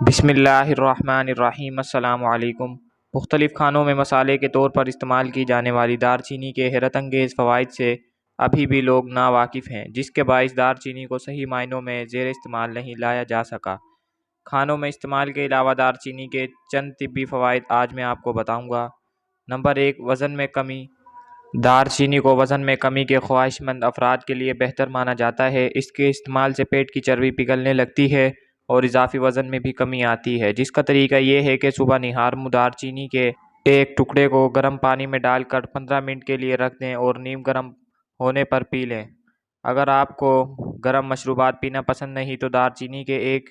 بسم اللہ الرحمن الرحیم۔ السلام علیکم۔ مختلف کھانوں میں مسالے کے طور پر استعمال کی جانے والی دار چینی کے حیرت انگیز فوائد سے ابھی بھی لوگ ناواقف ہیں، جس کے باعث دار چینی کو صحیح معنوں میں زیر استعمال نہیں لایا جا سکا۔ کھانوں میں استعمال کے علاوہ دار چینی کے چند طبی فوائد آج میں آپ کو بتاؤں گا۔ نمبر 1، وزن میں کمی۔ دار چینی کو وزن میں کمی کے خواہش مند افراد کے لیے بہتر مانا جاتا ہے۔ اس کے استعمال سے پیٹ کی چربی پگھلنے لگتی ہے اور اضافی وزن میں بھی کمی آتی ہے، جس کا طریقہ یہ ہے کہ صبح نہار میں دار چینی کے ایک ٹکڑے کو گرم پانی میں ڈال کر 15 منٹ کے لیے رکھ دیں اور نیم گرم ہونے پر پی لیں۔ اگر آپ کو گرم مشروبات پینا پسند نہیں تو دار چینی کے 1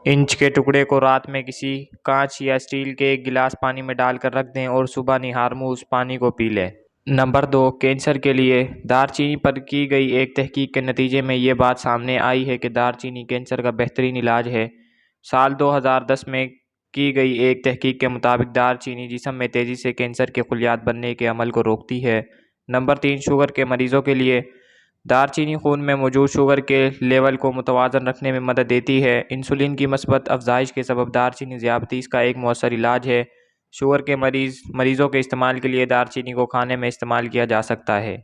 انچ کے ٹکڑے کو رات میں کسی کانچ یا اسٹیل کے ایک گلاس پانی میں ڈال کر رکھ دیں اور صبح نہار میں اس پانی کو پی لیں۔ نمبر 2، کینسر کے لیے۔ دار چینی پر کی گئی ایک تحقیق کے نتیجے میں یہ بات سامنے آئی ہے کہ دار چینی کینسر کا بہترین علاج ہے۔ سال 2010 میں کی گئی ایک تحقیق کے مطابق دار چینی جسم میں تیزی سے کینسر کے خلیات بننے کے عمل کو روکتی ہے۔ نمبر 3، شوگر کے مریضوں کے لیے۔ دار چینی خون میں موجود شوگر کے لیول کو متوازن رکھنے میں مدد دیتی ہے۔ انسولین کی مثبت افزائش کے سبب دار چینی ذیابیطس کا ایک مؤثر علاج ہے۔ شوگر کے مریضوں کے استعمال کے لیے دار چینی کو کھانے میں استعمال کیا جا سکتا ہے۔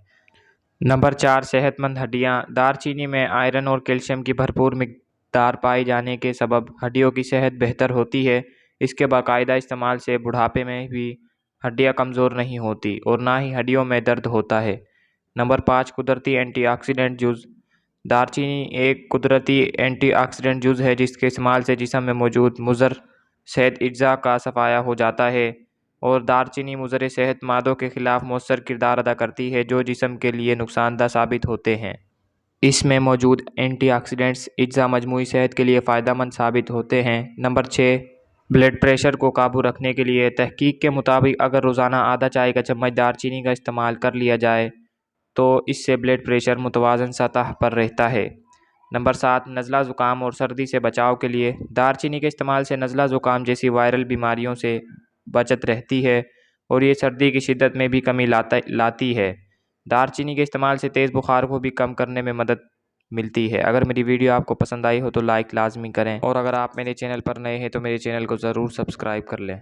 نمبر 4، صحت مند ہڈیاں۔ دار چینی میں آئرن اور کیلشیم کی بھرپور مقدار پائے جانے کے سبب ہڈیوں کی صحت بہتر ہوتی ہے۔ اس کے باقاعدہ استعمال سے بڑھاپے میں بھی ہڈیاں کمزور نہیں ہوتی اور نہ ہی ہڈیوں میں درد ہوتا ہے۔ نمبر 5، قدرتی اینٹی آکسیڈنٹ جز۔ دار چینی ایک قدرتی اینٹی آکسیڈنٹ جز ہے جس کے استعمال سے جسم میں موجود مضر صحت اجزاء کا صفایا ہو جاتا ہے اور دار چینی مضر صحت مادوں کے خلاف مؤثر کردار ادا کرتی ہے جو جسم کے لیے نقصان دہ ثابت ہوتے ہیں۔ اس میں موجود اینٹی آکسیڈنٹس اجزاء مجموعی صحت کے لیے فائدہ مند ثابت ہوتے ہیں۔ نمبر 6، بلڈ پریشر کو قابو رکھنے کے لیے۔ تحقیق کے مطابق اگر روزانہ آدھا چائے کا چمچ دار چینی کا استعمال کر لیا جائے تو اس سے بلڈ پریشر متوازن سطح پر رہتا ہے۔ نمبر 7، نزلہ زکام اور سردی سے بچاؤ کے لیے۔ دار چینی کے استعمال سے نزلہ زکام جیسی وائرل بیماریوں سے بچت رہتی ہے اور یہ سردی کی شدت میں بھی کمی لاتی ہے۔ دار چینی کے استعمال سے تیز بخار کو بھی کم کرنے میں مدد ملتی ہے۔ اگر میری ویڈیو آپ کو پسند آئی ہو تو لائک لازمی کریں اور اگر آپ میرے چینل پر نئے ہیں تو میرے چینل کو ضرور سبسکرائب کر لیں۔